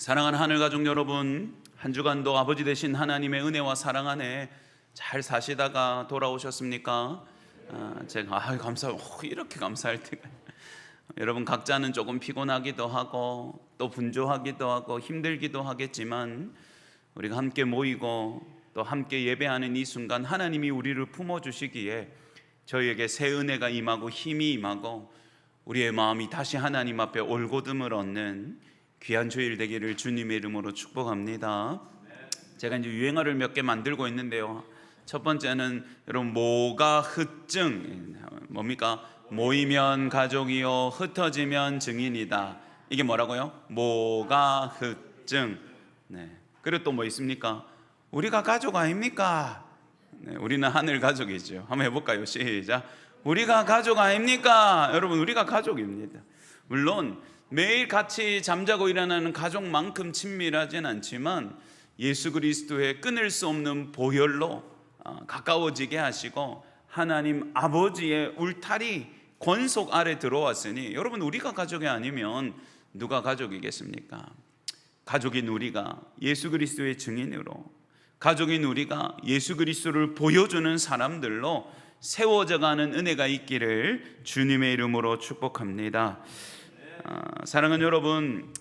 사랑하는 하늘가족 여러분, 한 주간도 아버지 되신 하나님의 은혜와 사랑 안에 잘 사시다가 돌아오셨습니까? 제가 이렇게 감사할 때가 여러분 각자는 조금 피곤하기도 하고 또 분주하기도 하고 힘들기도 하겠지만 우리가 함께 모이고 또 함께 예배하는 이 순간 하나님이 우리를 품어주시기에 저희에게 새 은혜가 임하고 힘이 임하고 우리의 마음이 다시 하나님 앞에 올곧음을 얻는 귀한 주일 되기를 주님의 이름으로 축복합니다. 제가 이제 유행어를 몇 개 만들고 있는데요. 첫 번째는 여러분 모가 흩증 뭡니까? 모이면 가족이요 흩어지면 증인이다. 이게 뭐라고요? 모가 흩증. 네. 그리고 또 뭐 있습니까? 우리가 가족 아닙니까? 네, 우리는 하늘 가족이죠. 한번 해볼까요? 시작. 우리가 가족 아닙니까? 여러분 우리가 가족입니다. 물론 매일 같이 잠자고 일어나는 가족만큼 친밀하진 않지만 예수 그리스도의 끊을 수 없는 보혈로 가까워지게 하시고 하나님 아버지의 울타리 권속 아래 들어왔으니 여러분 우리가 가족이 아니면 누가 가족이겠습니까? 가족인 우리가 예수 그리스도의 증인으로, 가족인 우리가 예수 그리스도를 보여주는 사람들로 세워져 가는 은혜가 있기를 주님의 이름으로 축복합니다. 사랑하는 여러분,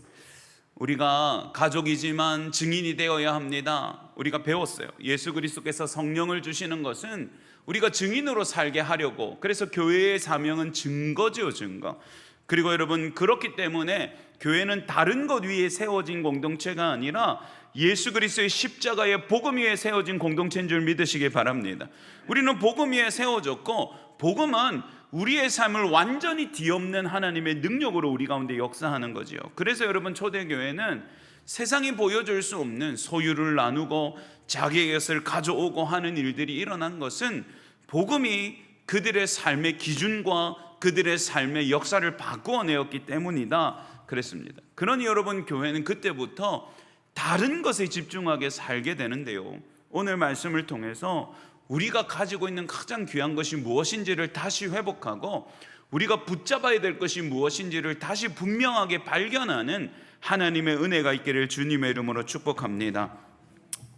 우리가 가족이지만 증인이 되어야 합니다. 우리가 배웠어요. 예수 그리스도께서 성령을 주시는 것은 우리가 증인으로 살게 하려고. 그래서 교회의 사명은 증거지요, 증거. 그리고 여러분 그렇기 때문에 교회는 다른 것 위에 세워진 공동체가 아니라 예수 그리스도의 십자가의 복음 위에 세워진 공동체인 줄 믿으시기 바랍니다. 우리는 복음 위에 세워졌고 복음은 우리의 삶을 완전히 뒤엎는 하나님의 능력으로 우리 가운데 역사하는 거지요. 그래서 여러분 초대교회는 세상이 보여줄 수 없는 소유를 나누고 자기의 것을 가져오고 하는 일들이 일어난 것은 복음이 그들의 삶의 기준과 그들의 삶의 역사를 바꾸어내었기 때문이다 그랬습니다. 그러니 여러분 교회는 그때부터 다른 것에 집중하게 살게 되는데요, 오늘 말씀을 통해서 우리가 가지고 있는 가장 귀한 것이 무엇인지를 다시 회복하고 우리가 붙잡아야 될 것이 무엇인지를 다시 분명하게 발견하는 하나님의 은혜가 있기를 주님의 이름으로 축복합니다.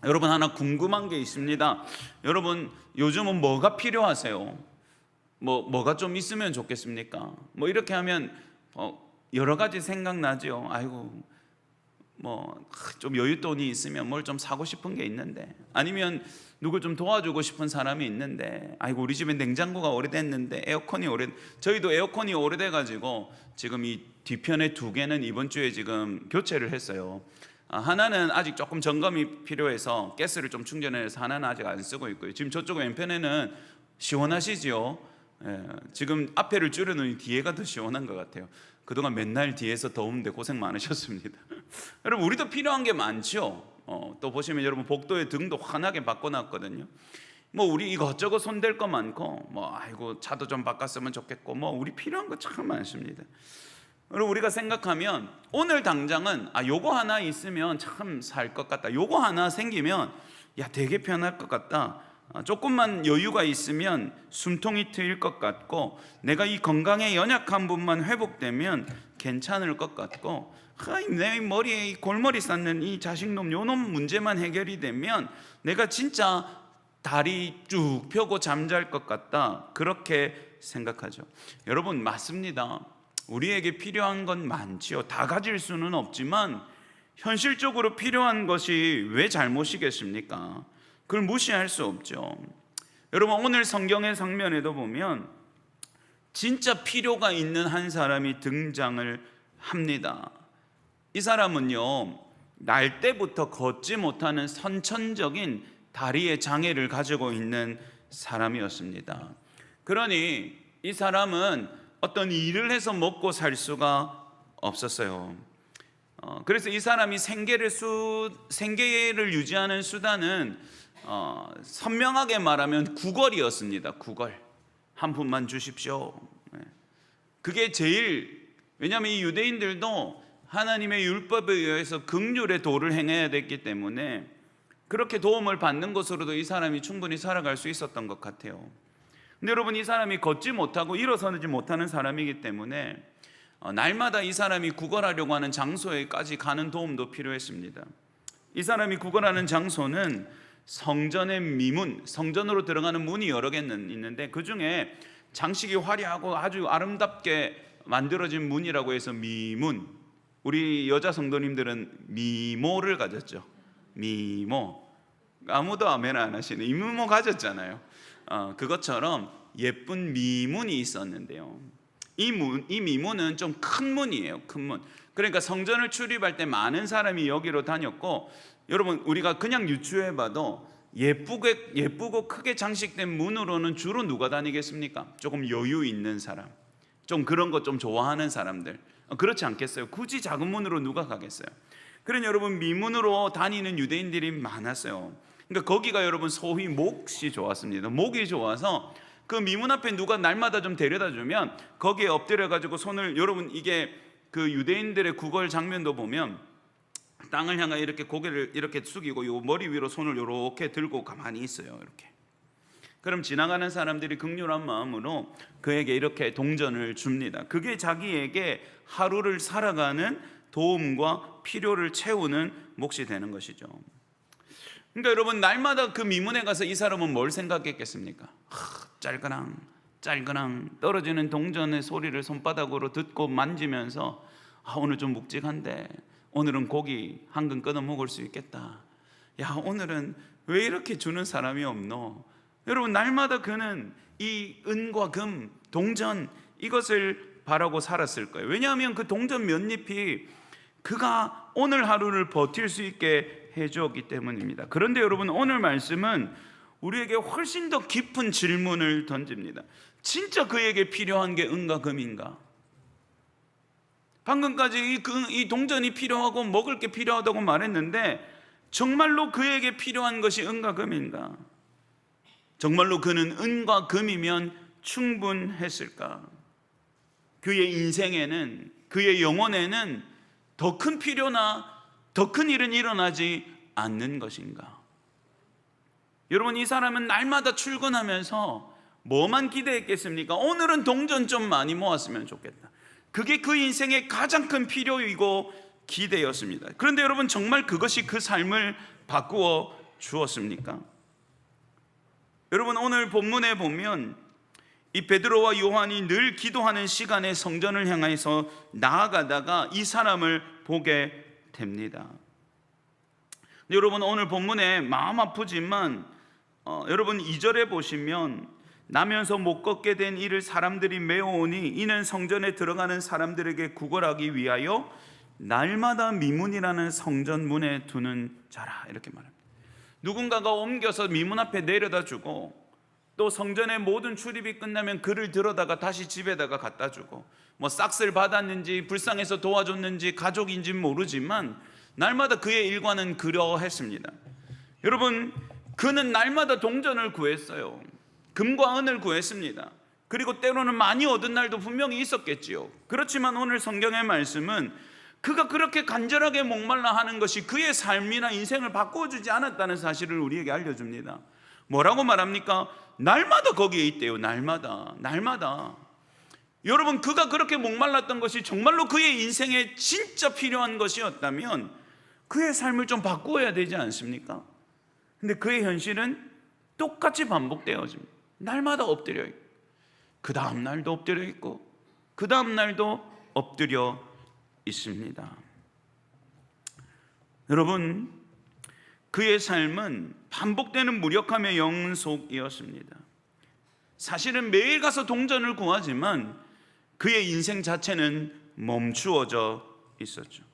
여러분 하나 궁금한 게 있습니다. 여러분 요즘은 뭐가 필요하세요? 뭐가 좀 있으면 좋겠습니까? 이렇게 하면 여러 가지 생각나죠. 아이고 좀 여윳돈이 있으면 뭘 좀 사고 싶은 게 있는데, 아니면 누굴 좀 도와주고 싶은 사람이 있는데, 아이고 우리 집에 냉장고가 오래됐는데 저희도 에어컨이 오래돼가지고 지금 이 뒤편에 두 개는 이번 주에 지금 교체를 했어요. 하나는 아직 조금 점검이 필요해서 가스를 좀 충전해서 하나는 아직 안 쓰고 있고요. 지금 저쪽 왼편에는 시원하시죠? 지금 앞에를 줄여놓으니 뒤에가 더 시원한 것 같아요. 그동안 맨날 뒤에서 더운데 고생 많으셨습니다. 여러분 우리도 필요한 게 많죠. 또 보시면 여러분 복도의 등도 환하게 바꿔놨거든요. 우리 이것저것 손댈 거 많고 아이고 차도 좀 바꿨으면 좋겠고 우리 필요한 거 참 많습니다. 여러분 우리가 생각하면 오늘 당장은 요거 하나 있으면 참 살 것 같다, 요거 하나 생기면 되게 편할 것 같다, 조금만 여유가 있으면 숨통이 트일 것 같고 내가 이 건강에 연약한 부분만 회복되면 괜찮을 것 같고 내 머리에 이 골머리 쌓는 이 자식놈 요놈 문제만 해결이 되면 내가 진짜 다리 쭉 펴고 잠잘 것 같다, 그렇게 생각하죠. 여러분 맞습니다. 우리에게 필요한 건 많지요. 다 가질 수는 없지만 현실적으로 필요한 것이 왜 잘못이겠습니까? 그걸 무시할 수 없죠. 여러분 오늘 성경의 장면에도 보면 진짜 필요가 있는 한 사람이 등장을 합니다. 이 사람은요 날 때부터 걷지 못하는 선천적인 다리의 장애를 가지고 있는 사람이었습니다. 그러니 이 사람은 어떤 일을 해서 먹고 살 수가 없었어요. 그래서 이 사람이 생계를 유지하는 수단은 선명하게 말하면 구걸이었습니다. 구걸. 한 푼만 주십시오. 그게 왜냐하면 이 유대인들도 하나님의 율법에 의해서 긍휼의 도를 행해야 됐기 때문에 그렇게 도움을 받는 것으로도 이 사람이 충분히 살아갈 수 있었던 것 같아요. 근데 여러분 이 사람이 걷지 못하고 일어서지 못하는 사람이기 때문에 날마다 이 사람이 구걸하려고 하는 장소에까지 가는 도움도 필요했습니다. 이 사람이 구걸하는 장소는 성전의 미문, 성전으로 들어가는 문이 여러 개 있는데 그 중에 장식이 화려하고 아주 아름답게 만들어진 문이라고 해서 미문. 우리 여자 성도님들은 미모를 가졌죠. 미모. 아무도 아멘 안 하시네. 이 미모 가졌잖아요. 그것처럼 예쁜 미문이 있었는데요. 이 미문은 좀 큰 문이에요. 큰 문. 그러니까 성전을 출입할 때 많은 사람이 여기로 다녔고, 여러분 우리가 그냥 유추해봐도 예쁘고 크게 장식된 문으로는 주로 누가 다니겠습니까? 조금 여유 있는 사람, 좀 그런 거 좀 좋아하는 사람들. 그렇지 않겠어요? 굳이 작은 문으로 누가 가겠어요? 그러니 여러분 미문으로 다니는 유대인들이 많았어요. 그러니까 거기가 여러분 소위 몫이 좋았습니다. 목이 좋아서 그 미문 앞에 누가 날마다 좀 데려다 주면 거기에 엎드려 가지고 손을, 여러분 이게 그 유대인들의 구걸 장면도 보면 땅을 향해 이렇게 고개를 이렇게 숙이고 요 머리 위로 손을 이렇게 들고 가만히 있어요. 이렇게. 그럼 지나가는 사람들이 긍휼한 마음으로 그에게 이렇게 동전을 줍니다. 그게 자기에게 하루를 살아가는 도움과 필요를 채우는 몫이 되는 것이죠. 그러니까 여러분 날마다 그 미문에 가서 이 사람은 뭘 생각했겠습니까? 짤그랑 떨어지는 동전의 소리를 손바닥으로 듣고 만지면서 오늘 좀 묵직한데 오늘은 고기 한 근 끊어 먹을 수 있겠다. 야, 오늘은 왜 이렇게 주는 사람이 없노? 여러분 날마다 그는 이 은과 금, 동전 이것을 바라고 살았을 거예요. 왜냐하면 그 동전 몇 잎이 그가 오늘 하루를 버틸 수 있게 해주었기 때문입니다. 그런데 여러분 오늘 말씀은 우리에게 훨씬 더 깊은 질문을 던집니다. 진짜 그에게 필요한 게 은과 금인가? 방금까지 이 동전이 필요하고 먹을 게 필요하다고 말했는데 정말로 그에게 필요한 것이 은과 금인가? 정말로 그는 은과 금이면 충분했을까? 그의 인생에는, 그의 영혼에는 더 큰 필요나 더 큰 일은 일어나지 않는 것인가? 여러분 이 사람은 날마다 출근하면서 뭐만 기대했겠습니까? 오늘은 동전 좀 많이 모았으면 좋겠다. 그게 그 인생의 가장 큰 필요이고 기대였습니다. 그런데 여러분 정말 그것이 그 삶을 바꾸어 주었습니까? 여러분 오늘 본문에 보면 이 베드로와 요한이 늘 기도하는 시간에 성전을 향해서 나아가다가 이 사람을 보게 됩니다. 여러분 오늘 본문에 마음 아프지만 여러분 2절에 보시면 나면서 못 걷게 된 이를 사람들이 메어오니 이는 성전에 들어가는 사람들에게 구걸하기 위하여 날마다 미문이라는 성전 문에 두는 자라 이렇게 말합니다. 누군가가 옮겨서 미문 앞에 내려다 주고 또 성전의 모든 출입이 끝나면 그를 들어다가 다시 집에다가 갖다 주고 뭐 싹쓸 받았는지 불쌍해서 도와줬는지 가족인지 모르지만 날마다 그의 일과는 그러했습니다. 여러분 그는 날마다 동전을 구했어요. 금과 은을 구했습니다. 그리고 때로는 많이 얻은 날도 분명히 있었겠지요. 그렇지만 오늘 성경의 말씀은 그가 그렇게 간절하게 목말라 하는 것이 그의 삶이나 인생을 바꿔주지 않았다는 사실을 우리에게 알려줍니다. 뭐라고 말합니까? 날마다 거기에 있대요. 날마다. 여러분 그가 그렇게 목말랐던 것이 정말로 그의 인생에 진짜 필요한 것이었다면 그의 삶을 좀 바꾸어야 되지 않습니까? 근데 그의 현실은 똑같이 반복되어집니다. 날마다 엎드려 있고 그 다음 날도 엎드려 있고 그 다음 날도 엎드려 있습니다. 여러분 그의 삶은 반복되는 무력함의 연속이었습니다. 사실은 매일 가서 동전을 구하지만 그의 인생 자체는 멈추어져 있었죠.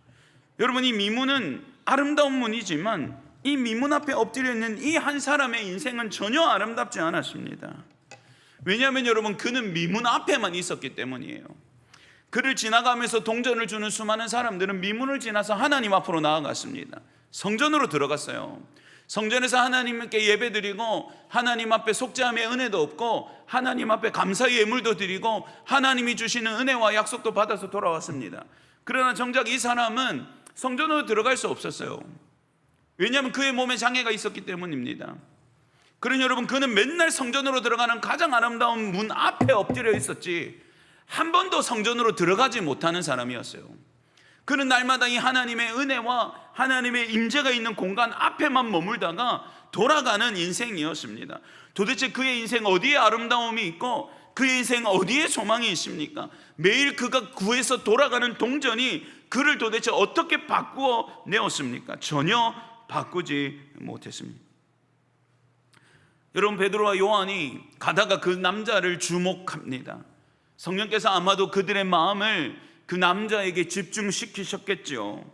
여러분 이 미문은 아름다운 문이지만 이 미문 앞에 엎드려 있는 이 한 사람의 인생은 전혀 아름답지 않았습니다. 왜냐하면 여러분 그는 미문 앞에만 있었기 때문이에요. 그를 지나가면서 동전을 주는 수많은 사람들은 미문을 지나서 하나님 앞으로 나아갔습니다. 성전으로 들어갔어요. 성전에서 하나님께 예배드리고 하나님 앞에 속죄함의 은혜도 얻고 하나님 앞에 감사의 예물도 드리고 하나님이 주시는 은혜와 약속도 받아서 돌아왔습니다. 그러나 정작 이 사람은 성전으로 들어갈 수 없었어요. 왜냐하면 그의 몸에 장애가 있었기 때문입니다. 그러니 여러분 그는 맨날 성전으로 들어가는 가장 아름다운 문 앞에 엎드려 있었지 한 번도 성전으로 들어가지 못하는 사람이었어요. 그는 날마다 이 하나님의 은혜와 하나님의 임재가 있는 공간 앞에만 머물다가 돌아가는 인생이었습니다. 도대체 그의 인생 어디에 아름다움이 있고 그의 인생 어디에 소망이 있습니까? 매일 그가 구해서 돌아가는 동전이 그를 도대체 어떻게 바꾸어 내었습니까? 전혀 바꾸지 못했습니다. 여러분, 베드로와 요한이 가다가 그 남자를 주목합니다. 성령께서 아마도 그들의 마음을 그 남자에게 집중시키셨겠죠.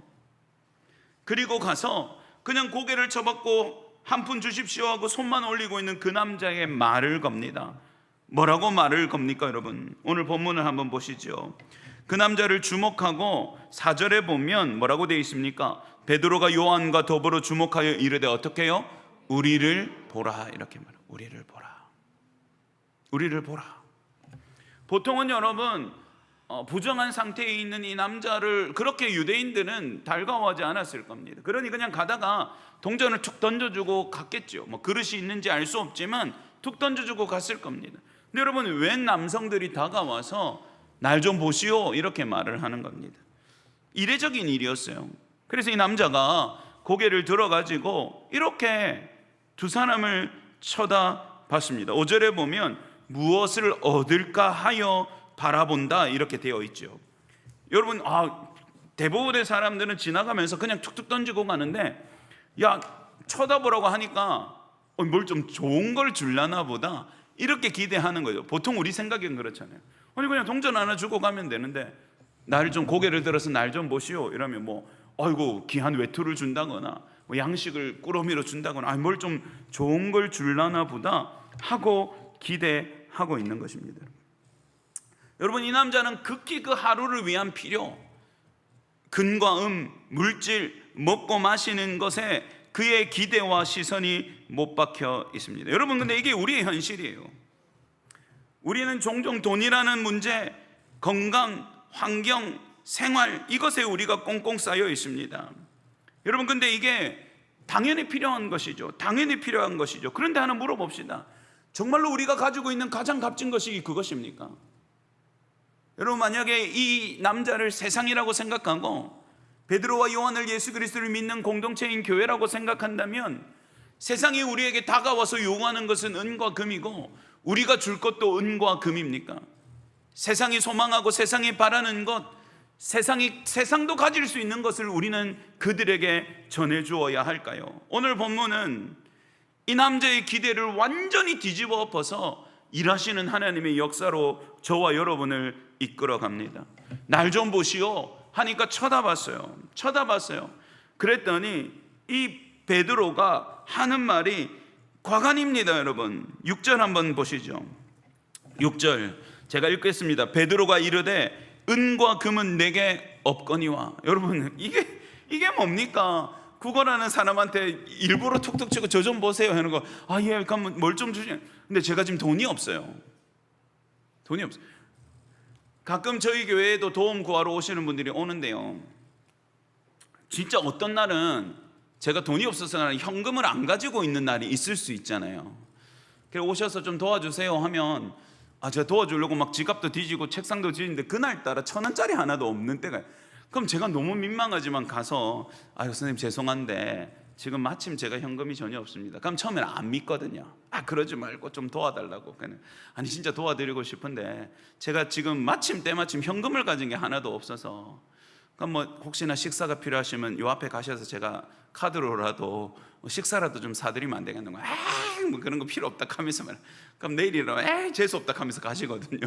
그리고 가서 그냥 고개를 쳐박고 한 푼 주십시오 하고 손만 올리고 있는 그 남자에게 말을 겁니다. 뭐라고 말을 겁니까, 여러분? 오늘 본문을 한번 보시죠. 그 남자를 주목하고 4절에 보면 뭐라고 되어 있습니까? 베드로가 요한과 더불어 주목하여 이르되 어떻게 해요? 우리를 보라, 이렇게 말해요. 우리를 보라, 우리를 보라. 보통은 여러분, 부정한 상태에 있는 이 남자를 그렇게 유대인들은 달가워하지 않았을 겁니다. 그러니 그냥 가다가 동전을 툭 던져주고 갔겠죠. 뭐 그릇이 있는지 알 수 없지만 툭 던져주고 갔을 겁니다. 근데 여러분, 웬 남성들이 다가와서 날 좀 보시오 이렇게 말을 하는 겁니다. 이례적인 일이었어요. 그래서 이 남자가 고개를 들어가지고 이렇게 두 사람을 쳐다봤습니다. 5절에 보면 무엇을 얻을까 하여 바라본다 이렇게 되어 있죠. 여러분, 대부분의 사람들은 지나가면서 그냥 툭툭 던지고 가는데, 야, 쳐다보라고 하니까 뭘 좀 좋은 걸 줄라나 보다 이렇게 기대하는 거죠. 보통 우리 생각엔 그렇잖아요. 아니, 그냥 동전 하나 주고 가면 되는데 나를 좀, 고개를 들어서 날 좀 보시오 이러면 뭐 아이고 귀한 외투를 준다거나 뭐 양식을 꾸러미로 준다거나, 뭘 좀 좋은 걸 줄라나 보다 하고 기대하고 있는 것입니다. 여러분, 이 남자는 극히 그 하루를 위한 필요, 근과 물질, 먹고 마시는 것에 그의 기대와 시선이 못 박혀 있습니다. 여러분, 근데 이게 우리의 현실이에요. 우리는 종종 돈이라는 문제, 건강, 환경, 생활, 이것에 우리가 꽁꽁 쌓여 있습니다. 여러분, 근데 이게 당연히 필요한 것이죠. 당연히 필요한 것이죠. 그런데 하나 물어봅시다. 정말로 우리가 가지고 있는 가장 값진 것이 그것입니까? 여러분, 만약에 이 남자를 세상이라고 생각하고 베드로와 요한을 예수 그리스도를 믿는 공동체인 교회라고 생각한다면, 세상이 우리에게 다가와서 요구하는 것은 은과 금이고 우리가 줄 것도 은과 금입니까? 세상이 소망하고 세상이 바라는 것, 세상도 가질 수 있는 것을 우리는 그들에게 전해주어야 할까요? 오늘 본문은 이 남자의 기대를 완전히 뒤집어 엎어서 일하시는 하나님의 역사로 저와 여러분을 이끌어 갑니다. 날 좀 보시오 하니까 쳐다봤어요. 그랬더니 이 베드로가 하는 말이 과간입니다. 여러분, 6절 한번 보시죠. 6절 제가 읽겠습니다. 베드로가 이르되 은과 금은 내게 없거니와. 여러분, 이게 뭡니까? 구걸하는 사람한테 일부러 툭툭 치고 저 좀 보세요 하는 거, 예, 그럼 뭘 좀 주시. 근데 제가 지금 돈이 없어요. 가끔 저희 교회에도 도움 구하러 오시는 분들이 오는데요, 진짜 어떤 날은 제가 돈이 없어서 현금을 안 가지고 있는 날이 있을 수 있잖아요. 그래서 오셔서 좀 도와주세요 하면 제가 도와주려고 막 지갑도 뒤지고 책상도 뒤지는데 그날따라 1,000원짜리 하나도 없는 때가, 그럼 제가 너무 민망하지만 가서 선생님 죄송한데 지금 마침 제가 현금이 전혀 없습니다. 그럼 처음에는 안 믿거든요. 그러지 말고 좀 도와달라고. 아니 진짜 도와드리고 싶은데 제가 지금 때마침 현금을 가진 게 하나도 없어서, 그럼 뭐 혹시나 식사가 필요하시면 요 앞에 가셔서 제가 카드로라도 식사라도 좀 사드리면 안 되겠는가? 뭐 그런 거 필요 없다 하면서 말. 그럼 내일이라면 재수 없다 하면서 가시거든요.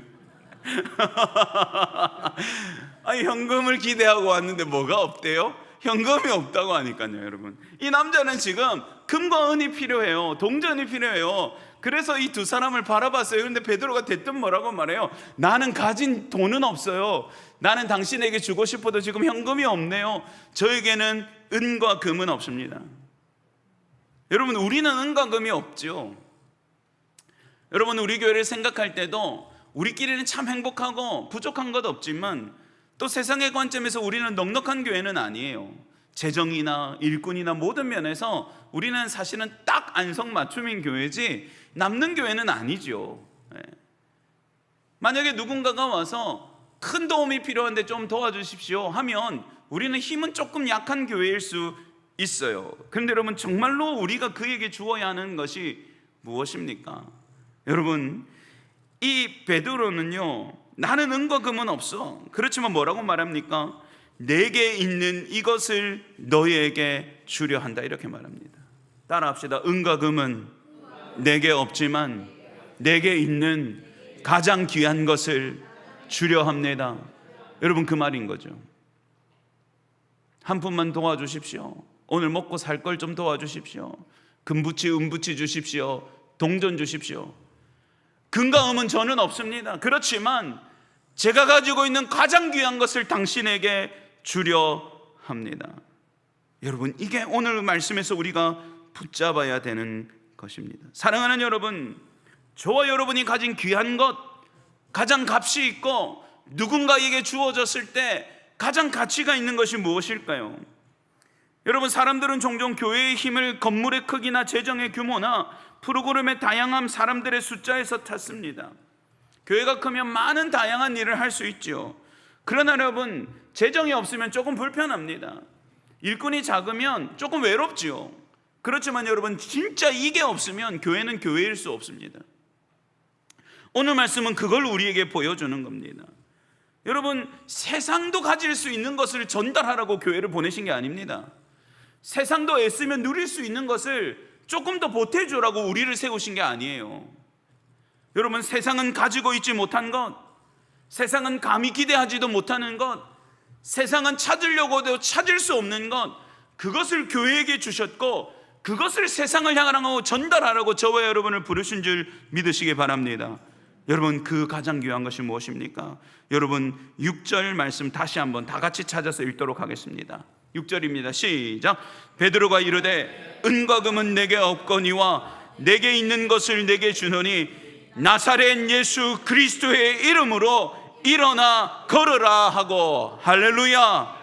현금을 기대하고 왔는데 뭐가 없대요? 현금이 없다고 하니까요. 여러분, 이 남자는 지금 금과 은이 필요해요. 동전이 필요해요. 그래서 이 두 사람을 바라봤어요. 그런데 베드로가 대뜸 뭐라고 말해요? 나는 가진 돈은 없어요. 나는 당신에게 주고 싶어도 지금 현금이 없네요. 저에게는 은과 금은 없습니다. 여러분, 우리는 은과 금이 없죠. 여러분, 우리 교회를 생각할 때도 우리끼리는 참 행복하고 부족한 것 없지만 또 세상의 관점에서 우리는 넉넉한 교회는 아니에요. 재정이나 일꾼이나 모든 면에서 우리는 사실은 딱 안성맞춤인 교회지 남는 교회는 아니죠. 만약에 누군가가 와서 큰 도움이 필요한데 좀 도와주십시오 하면 우리는 힘은 조금 약한 교회일 수 있어요. 그런데 여러분, 정말로 우리가 그에게 주어야 하는 것이 무엇입니까? 여러분, 이 베드로는요, 나는 은과 금은 없어. 그렇지만 뭐라고 말합니까? 내게 있는 이것을 너희에게 주려 한다, 이렇게 말합니다. 따라합시다. 은과 금은 내게 없지만 내게 있는 가장 귀한 것을 주려 합니다. 여러분, 그 말인 거죠. 한 푼만 도와주십시오. 오늘 먹고 살 걸 좀 도와주십시오. 금부치 은부치 주십시오. 동전 주십시오. 금과 금은 저는 없습니다. 그렇지만 제가 가지고 있는 가장 귀한 것을 당신에게 주려 합니다. 여러분, 이게 오늘 말씀에서 우리가 붙잡아야 되는 것입니다. 사랑하는 여러분, 저와 여러분이 가진 귀한 것, 가장 값이 있고 누군가에게 주어졌을 때 가장 가치가 있는 것이 무엇일까요? 여러분, 사람들은 종종 교회의 힘을 건물의 크기나 재정의 규모나 프로그램의 다양한 사람들의 숫자에서 찾습니다. 교회가 크면 많은 다양한 일을 할 수 있죠. 그러나 여러분, 재정이 없으면 조금 불편합니다. 일꾼이 작으면 조금 외롭지요. 그렇지만 여러분, 진짜 이게 없으면 교회는 교회일 수 없습니다. 오늘 말씀은 그걸 우리에게 보여주는 겁니다. 여러분, 세상도 가질 수 있는 것을 전달하라고 교회를 보내신 게 아닙니다. 세상도 애쓰면 누릴 수 있는 것을 조금 더 보태주라고 우리를 세우신 게 아니에요. 여러분, 세상은 가지고 있지 못한 것, 세상은 감히 기대하지도 못하는 것, 세상은 찾으려고도 찾을 수 없는 것, 그것을 교회에게 주셨고 그것을 세상을 향하고 전달하라고 저와 여러분을 부르신 줄 믿으시기 바랍니다. 여러분, 그 가장 귀한 것이 무엇입니까? 여러분, 6절 말씀 다시 한번 다 같이 찾아서 읽도록 하겠습니다. 6절입니다. 시작. 베드로가 이르되 은과 금은 내게 없거니와 내게 있는 것을 내게 주노니 나사렛 예수 그리스도의 이름으로 일어나 걸으라 하고. 할렐루야.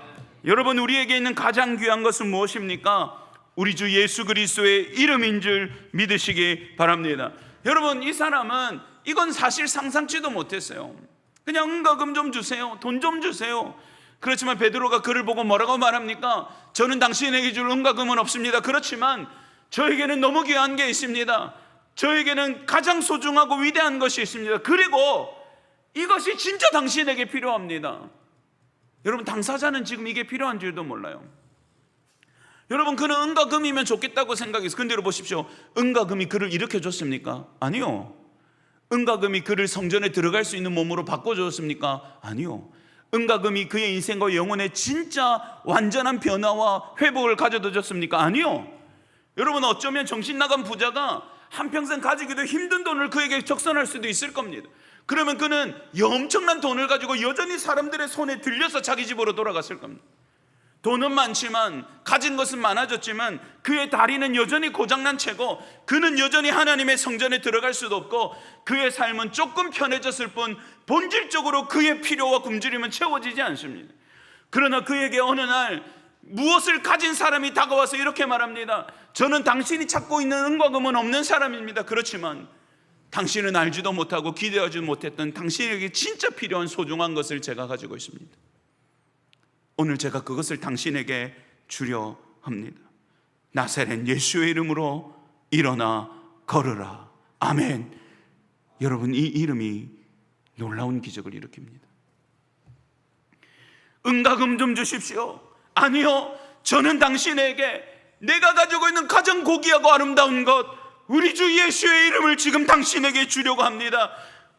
여러분, 우리에게 있는 가장 귀한 것은 무엇입니까? 우리 주 예수 그리스도의 이름인 줄 믿으시기 바랍니다. 여러분, 이 사람은 이건 사실 상상치도 못했어요. 그냥 은과 금 좀 주세요, 돈 좀 주세요. 그렇지만 베드로가 그를 보고 뭐라고 말합니까? 저는 당신에게 줄 은과 금은 없습니다. 그렇지만 저에게는 너무 귀한 게 있습니다. 저에게는 가장 소중하고 위대한 것이 있습니다. 그리고 이것이 진짜 당신에게 필요합니다. 여러분, 당사자는 지금 이게 필요한 줄도 몰라요. 여러분, 그는 은과 금이면 좋겠다고 생각했어요. 근데 여러분 보십시오. 은과 금이 그를 일으켜줬습니까? 아니요. 은과 금이 그를 성전에 들어갈 수 있는 몸으로 바꿔줬습니까? 아니요. 은과 금이 그의 인생과 영혼의 진짜 완전한 변화와 회복을 가져다 줬습니까? 아니요. 여러분, 어쩌면 정신 나간 부자가 한평생 가지기도 힘든 돈을 그에게 적선할 수도 있을 겁니다. 그러면 그는 엄청난 돈을 가지고 여전히 사람들의 손에 들려서 자기 집으로 돌아갔을 겁니다. 돈은 많지만, 가진 것은 많아졌지만 그의 다리는 여전히 고장난 채고 그는 여전히 하나님의 성전에 들어갈 수도 없고 그의 삶은 조금 편해졌을 뿐 본질적으로 그의 필요와 굶주림은 채워지지 않습니다. 그러나 그에게 어느 날 무엇을 가진 사람이 다가와서 이렇게 말합니다. 저는 당신이 찾고 있는 은과 금은 없는 사람입니다. 그렇지만 당신은 알지도 못하고 기대하지 못했던 당신에게 진짜 필요한 소중한 것을 제가 가지고 있습니다. 오늘 제가 그것을 당신에게 주려 합니다. 나사렛 예수의 이름으로 일어나 걸으라. 아멘. 여러분, 이 이름이 놀라운 기적을 일으킵니다. 은과 금 좀 주십시오. 아니요, 저는 당신에게 내가 가지고 있는 가장 고귀하고 아름다운 것, 우리 주 예수의 이름을 지금 당신에게 주려고 합니다.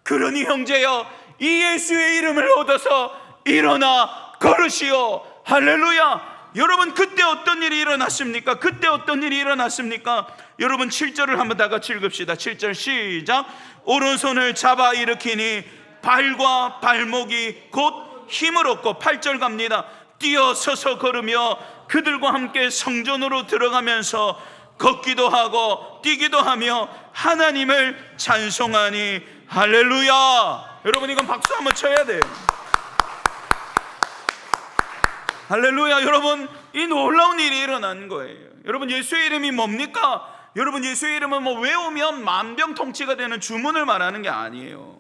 그러니 형제여, 이 예수의 이름을 얻어서 일어나 걸으시오. 할렐루야. 여러분, 그때 어떤 일이 일어났습니까? 그때 어떤 일이 일어났습니까? 여러분, 7절을 한번 다 같이 읽읍시다. 7절 시작. 오른손을 잡아 일으키니 발과 발목이 곧 힘을 얻고, 8절 갑니다. 뛰어서서 걸으며 그들과 함께 성전으로 들어가면서 걷기도 하고 뛰기도 하며 하나님을 찬송하니. 할렐루야. 여러분, 이건 박수 한번 쳐야 돼요. 할렐루야. 여러분, 이 놀라운 일이 일어난 거예요. 여러분, 예수의 이름이 뭡니까? 여러분, 예수의 이름은 외우면 만병통치가 되는 주문을 말하는 게 아니에요.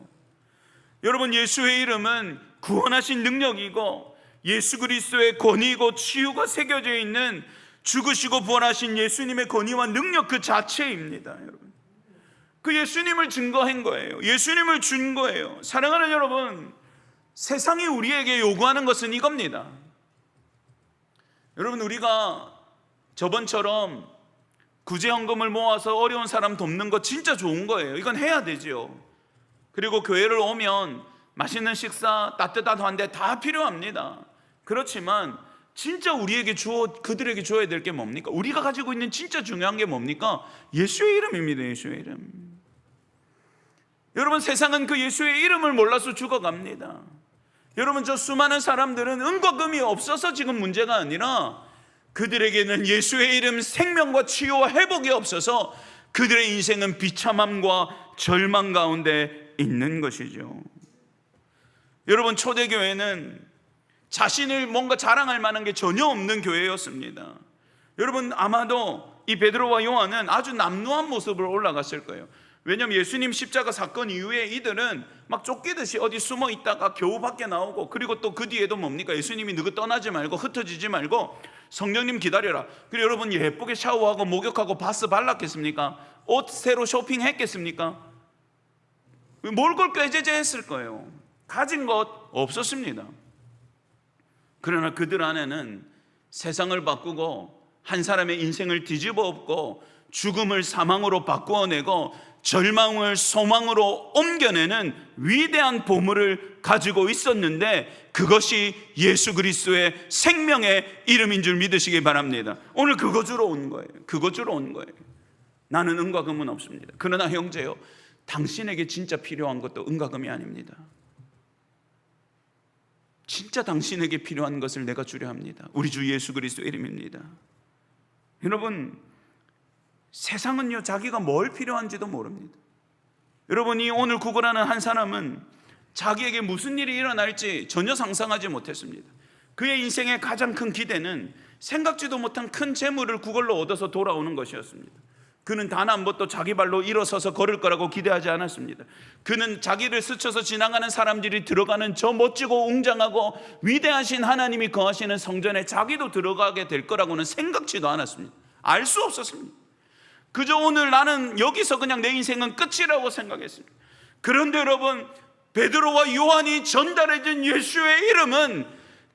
여러분, 예수의 이름은 구원하신 능력이고 예수 그리스도의 권위이고 치유가 새겨져 있는 죽으시고 부활하신 예수님의 권위와 능력 그 자체입니다. 여러분, 그 예수님을 증거한 거예요. 예수님을 준 거예요. 사랑하는 여러분, 세상이 우리에게 요구하는 것은 이겁니다. 여러분, 우리가 저번처럼 구제헌금을 모아서 어려운 사람 돕는 거 진짜 좋은 거예요. 이건 해야 되죠. 그리고 교회를 오면 맛있는 식사, 따뜻한데 다 필요합니다. 그렇지만 진짜 우리에게 그들에게 줘야 될 게 뭡니까? 우리가 가지고 있는 진짜 중요한 게 뭡니까? 예수의 이름입니다. 예수의 이름. 여러분, 세상은 그 예수의 이름을 몰라서 죽어갑니다. 여러분, 저 수많은 사람들은 은과 금이 없어서 지금 문제가 아니라 그들에게는 예수의 이름, 생명과 치유와 회복이 없어서 그들의 인생은 비참함과 절망 가운데 있는 것이죠. 여러분, 초대교회는 자신을 뭔가 자랑할 만한 게 전혀 없는 교회였습니다. 여러분, 아마도 이 베드로와 요한은 아주 남루한 모습으로 올라갔을 거예요. 왜냐하면 예수님 십자가 사건 이후에 이들은 막 쫓기듯이 어디 숨어 있다가 겨우 밖에 나오고, 그리고 또 그 뒤에도 뭡니까? 예수님이 너희 떠나지 말고 흩어지지 말고 성령님 기다려라. 그리고 여러분, 예쁘게 샤워하고 목욕하고 바스 발랐겠습니까? 옷 새로 쇼핑했겠습니까? 뭘 걸 꾀제제했을 거예요. 가진 것 없었습니다. 그러나 그들 안에는 세상을 바꾸고 한 사람의 인생을 뒤집어 엎고 죽음을 사망으로 바꾸어내고 절망을 소망으로 옮겨내는 위대한 보물을 가지고 있었는데, 그것이 예수 그리스도의 생명의 이름인 줄 믿으시기 바랍니다. 오늘 그거 주러 온 거예요. 그거 주러 온 거예요. 나는 은과 금은 없습니다. 그러나 형제요, 당신에게 진짜 필요한 것도 은과 금이 아닙니다. 진짜 당신에게 필요한 것을 내가 주려 합니다. 우리 주 예수 그리스도 이름입니다. 여러분, 세상은요, 자기가 뭘 필요한지도 모릅니다. 여러분이 오늘 구걸하는 한 사람은 자기에게 무슨 일이 일어날지 전혀 상상하지 못했습니다. 그의 인생의 가장 큰 기대는 생각지도 못한 큰 재물을 구걸로 얻어서 돌아오는 것이었습니다. 그는 단 한 번도 자기 발로 일어서서 걸을 거라고 기대하지 않았습니다. 그는 자기를 스쳐서 지나가는 사람들이 들어가는 저 멋지고 웅장하고 위대하신 하나님이 거하시는 성전에 자기도 들어가게 될 거라고는 생각지도 않았습니다. 알 수 없었습니다. 그저 오늘 나는 여기서 그냥 내 인생은 끝이라고 생각했습니다. 그런데 여러분, 베드로와 요한이 전달해준 예수의 이름은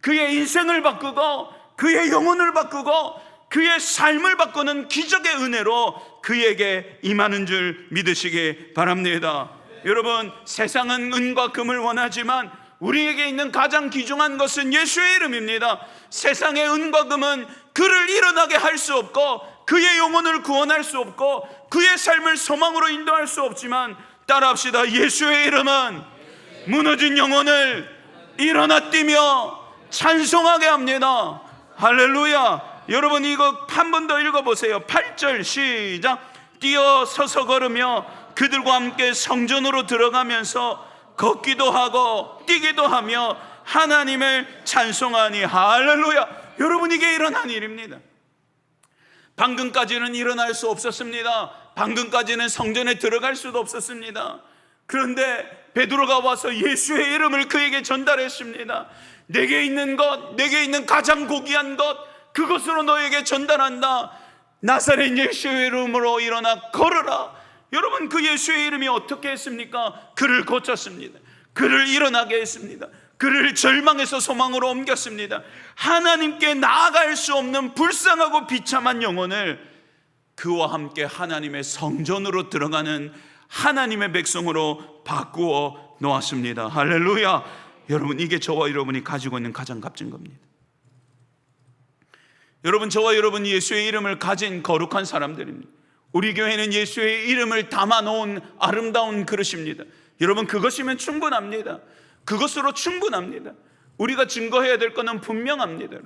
그의 인생을 바꾸고 그의 영혼을 바꾸고 그의 삶을 바꾸는 기적의 은혜로 그에게 임하는 줄 믿으시기 바랍니다. 여러분, 세상은 은과 금을 원하지만 우리에게 있는 가장 귀중한 것은 예수의 이름입니다. 세상의 은과 금은 그를 일어나게 할 수 없고 그의 영혼을 구원할 수 없고 그의 삶을 소망으로 인도할 수 없지만, 따라합시다. 예수의 이름은 무너진 영혼을 일어나 뛰며 찬송하게 합니다. 할렐루야. 여러분, 이거 한 번 더 읽어보세요. 8절 시작. 뛰어 서서 걸으며 그들과 함께 성전으로 들어가면서 걷기도 하고 뛰기도 하며 하나님을 찬송하니. 할렐루야. 여러분, 이게 일어난 일입니다. 방금까지는 일어날 수 없었습니다. 방금까지는 성전에 들어갈 수도 없었습니다. 그런데 베드로가 와서 예수의 이름을 그에게 전달했습니다. 내게 있는 것, 내게 있는 가장 고귀한 것, 그것으로 너에게 전달한다. 나사렛 예수의 이름으로 일어나 걸어라. 여러분, 그 예수의 이름이 어떻게 했습니까? 그를 고쳤습니다. 그를 일어나게 했습니다. 그를 절망에서 소망으로 옮겼습니다. 하나님께 나아갈 수 없는 불쌍하고 비참한 영혼을 그와 함께 하나님의 성전으로 들어가는 하나님의 백성으로 바꾸어 놓았습니다. 할렐루야. 여러분, 이게 저와 여러분이 가지고 있는 가장 값진 겁니다. 여러분, 저와 여러분이 예수의 이름을 가진 거룩한 사람들입니다. 우리 교회는 예수의 이름을 담아놓은 아름다운 그릇입니다. 여러분, 그것이면 충분합니다. 그것으로 충분합니다. 우리가 증거해야 될 것은 분명합니다.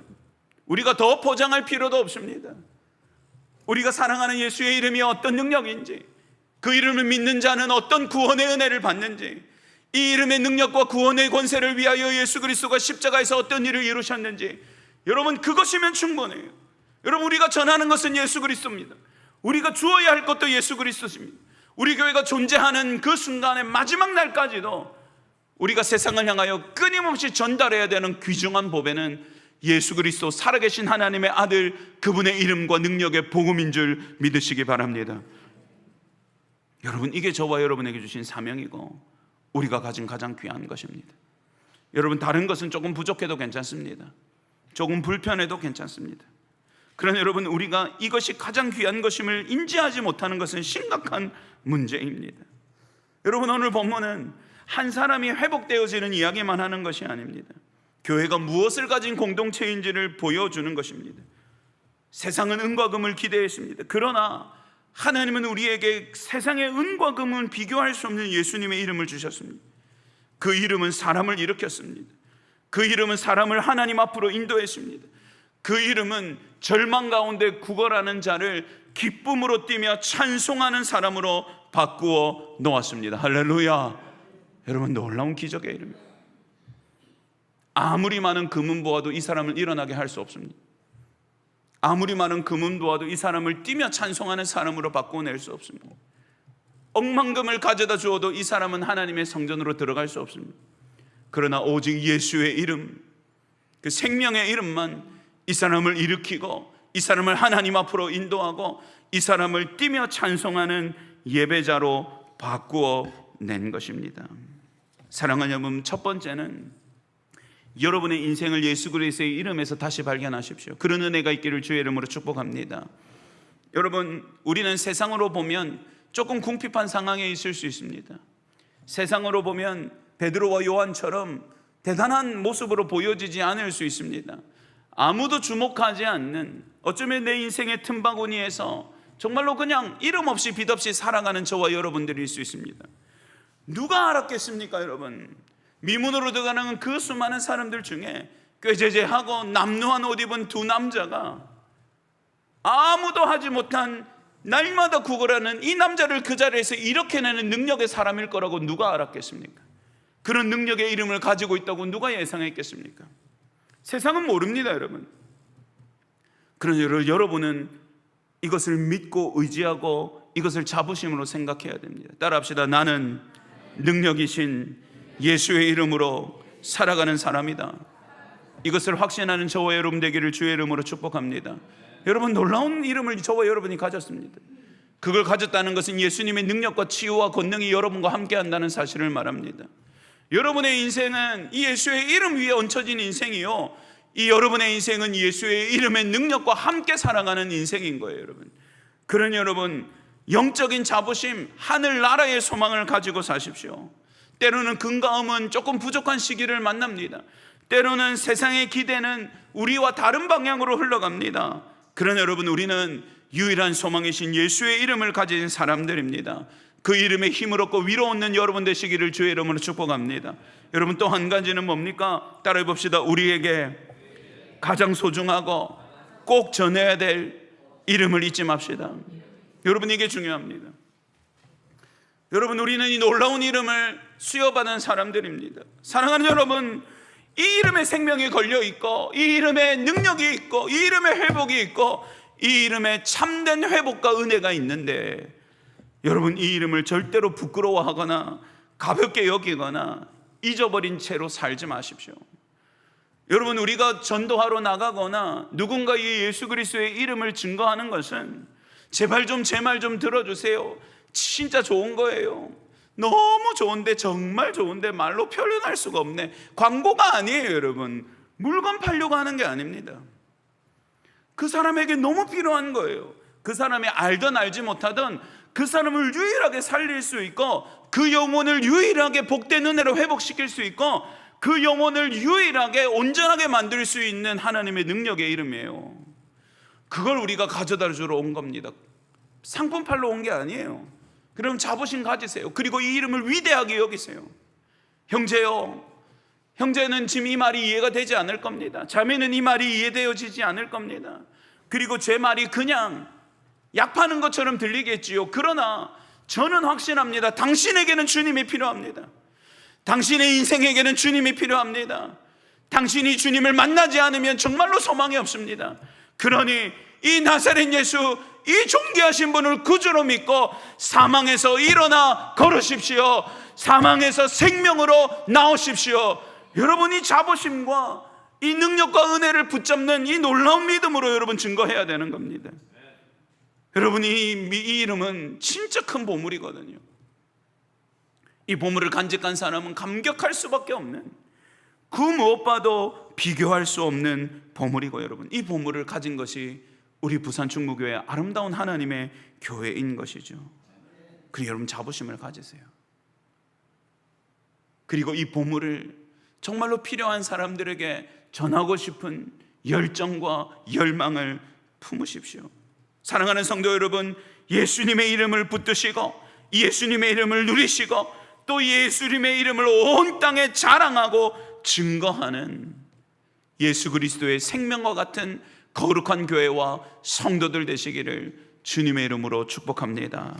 우리가 더 포장할 필요도 없습니다. 우리가 사랑하는 예수의 이름이 어떤 능력인지, 그 이름을 믿는 자는 어떤 구원의 은혜를 받는지, 이 이름의 능력과 구원의 권세를 위하여 예수 그리스도가 십자가에서 어떤 일을 이루셨는지, 여러분, 그것이면 충분해요. 여러분, 우리가 전하는 것은 예수 그리스도입니다. 우리가 주어야 할 것도 예수 그리스도입니다. 우리 교회가 존재하는 그 순간의 마지막 날까지도 우리가 세상을 향하여 끊임없이 전달해야 되는 귀중한 보배는 예수 그리스도 살아계신 하나님의 아들, 그분의 이름과 능력의 복음인 줄 믿으시기 바랍니다. 여러분, 이게 저와 여러분에게 주신 사명이고 우리가 가진 가장 귀한 것입니다. 여러분, 다른 것은 조금 부족해도 괜찮습니다. 조금 불편해도 괜찮습니다. 그러나 여러분, 우리가 이것이 가장 귀한 것임을 인지하지 못하는 것은 심각한 문제입니다. 여러분, 오늘 본문은 한 사람이 회복되어지는 이야기만 하는 것이 아닙니다. 교회가 무엇을 가진 공동체인지를 보여주는 것입니다. 세상은 은과 금을 기대했습니다. 그러나 하나님은 우리에게 세상의 은과 금은 비교할 수 없는 예수님의 이름을 주셨습니다. 그 이름은 사람을 일으켰습니다. 그 이름은 사람을 하나님 앞으로 인도했습니다. 그 이름은 절망 가운데 구걸하는 자를 기쁨으로 뛰며 찬송하는 사람으로 바꾸어 놓았습니다. 할렐루야. 여러분, 놀라운 기적의 이름입니다. 아무리 많은 금은 보아도 이 사람을 일어나게 할 수 없습니다. 아무리 많은 금은 보아도 이 사람을 뛰며 찬송하는 사람으로 바꿔낼 수 없습니다. 억만금을 가져다 주어도 이 사람은 하나님의 성전으로 들어갈 수 없습니다. 그러나 오직 예수의 이름, 그 생명의 이름만 이 사람을 일으키고 이 사람을 하나님 앞으로 인도하고 이 사람을 뛰며 찬송하는 예배자로 바꾸어 낸 것입니다. 사랑하는 여러분, 첫 번째는 여러분의 인생을 예수 그리스도의 이름에서 다시 발견하십시오. 그런 은혜가 있기를 주의 이름으로 축복합니다. 여러분, 우리는 세상으로 보면 조금 궁핍한 상황에 있을 수 있습니다. 세상으로 보면 베드로와 요한처럼 대단한 모습으로 보여지지 않을 수 있습니다. 아무도 주목하지 않는, 어쩌면 내 인생의 틈바구니에서 정말로 그냥 이름 없이 빛 없이 살아가는 저와 여러분들일 수 있습니다. 누가 알았겠습니까, 여러분? 미문으로 들어가는 그 수많은 사람들 중에 꾀죄죄하고 남루한 옷 입은 두 남자가 아무도 하지 못한 날마다 구걸하는 이 남자를 그 자리에서 일으켜내는 능력의 사람일 거라고 누가 알았겠습니까? 그런 능력의 이름을 가지고 있다고 누가 예상했겠습니까? 세상은 모릅니다, 여러분. 그러나 여러분은 이것을 믿고 의지하고 이것을 자부심으로 생각해야 됩니다. 따라합시다. 나는 능력이신 예수의 이름으로 살아가는 사람이다. 이것을 확신하는 저와 여러분 되기를 주의 이름으로 축복합니다. 여러분, 놀라운 이름을 저와 여러분이 가졌습니다. 그걸 가졌다는 것은 예수님의 능력과 치유와 권능이 여러분과 함께 한다는 사실을 말합니다. 여러분의 인생은 이 예수의 이름 위에 얹혀진 인생이요, 이 여러분의 인생은 예수의 이름의 능력과 함께 살아가는 인생인 거예요. 여러분, 그러니 여러분, 영적인 자부심, 하늘나라의 소망을 가지고 사십시오. 때로는 금과 음은 조금 부족한 시기를 만납니다. 때로는 세상의 기대는 우리와 다른 방향으로 흘러갑니다. 그러나 여러분, 우리는 유일한 소망이신 예수의 이름을 가진 사람들입니다. 그 이름에 힘을 얻고 위로 얻는 여러분 되시기를 주의 이름으로 축복합니다. 여러분, 또 한 가지는 뭡니까? 따라해 봅시다. 우리에게 가장 소중하고 꼭 전해야 될 이름을 잊지 맙시다. 여러분, 이게 중요합니다. 여러분, 우리는 이 놀라운 이름을 수여받은 사람들입니다. 사랑하는 여러분, 이 이름에 생명이 걸려있고 이 이름에 능력이 있고 이 이름에 회복이 있고 이 이름에 참된 회복과 은혜가 있는데, 여러분, 이 이름을 절대로 부끄러워하거나 가볍게 여기거나 잊어버린 채로 살지 마십시오. 여러분, 우리가 전도하러 나가거나 누군가 이 예수 그리스도의 이름을 증거하는 것은 제발 좀 제 말 좀 들어주세요. 진짜 좋은 거예요. 너무 좋은데, 정말 좋은데 말로 표현할 수가 없네. 광고가 아니에요, 여러분. 물건 팔려고 하는 게 아닙니다. 그 사람에게 너무 필요한 거예요. 그 사람이 알든 알지 못하든 그 사람을 유일하게 살릴 수 있고 그 영혼을 유일하게 복된 은혜로 회복시킬 수 있고 그 영혼을 유일하게 온전하게 만들 수 있는 하나님의 능력의 이름이에요. 그걸 우리가 가져다 주러 온 겁니다. 상품 팔러 온 게 아니에요. 그럼 자부심 가지세요. 그리고 이 이름을 위대하게 여기세요. 형제요, 형제는 지금 이 말이 이해가 되지 않을 겁니다. 자매는 이 말이 이해되어지지 않을 겁니다. 그리고 제 말이 그냥 약 파는 것처럼 들리겠지요. 그러나 저는 확신합니다. 당신에게는 주님이 필요합니다. 당신의 인생에게는 주님이 필요합니다. 당신이 주님을 만나지 않으면 정말로 소망이 없습니다. 그러니 이 나사렛 예수, 이 존귀하신 분을 구주로 믿고 사망에서 일어나 걸으십시오. 사망에서 생명으로 나오십시오. 여러분이 자부심과 이 능력과 은혜를 붙잡는 이 놀라운 믿음으로 여러분 증거해야 되는 겁니다. 여러분, 이 이름은 진짜 큰 보물이거든요. 이 보물을 간직한 사람은 감격할 수밖에 없는, 그 무엇과도 비교할 수 없는 보물이고, 여러분, 이 보물을 가진 것이 우리 부산 충무교회 아름다운 하나님의 교회인 것이죠. 그리고 여러분, 자부심을 가지세요. 그리고 이 보물을 정말로 필요한 사람들에게 전하고 싶은 열정과 열망을 품으십시오. 사랑하는 성도 여러분, 예수님의 이름을 붙드시고 예수님의 이름을 누리시고 또 예수님의 이름을 온 땅에 자랑하고 증거하는 예수 그리스도의 생명과 같은 거룩한 교회와 성도들 되시기를 주님의 이름으로 축복합니다.